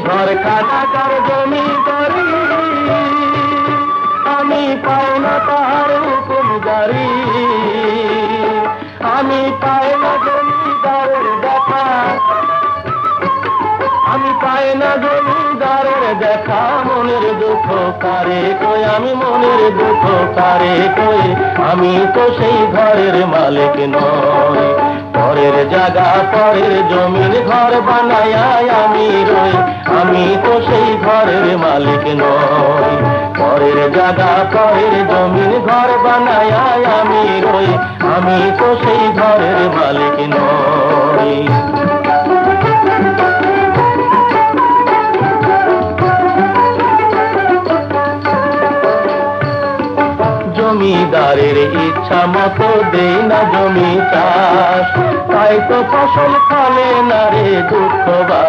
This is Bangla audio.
ঘর খানাকার জমি করি, আমি পাই না তার হুকুম জারি। আমি পাই না জমিদারের দেখা, আমি পাই না জমিদারের দেখা। মনের দুঃখ কারে কই, আমি মনের দুঃখ কারে কই। আমি তো সেই ঘরের মালিক নই, পরের জায়গা পরের জমির ঘর বানায়া আমি রই। আমি তো সেই ঘরের মালিক নই, পরের জায়গা পরের জমির ঘর বানায়া আমি রই। আমি তো সেই ঘরের মালিক নই। জমিদারের ইচ্ছা মতো দেই না জমি চাষ, তাই তো ফসল ফলে না রে দুঃখ বা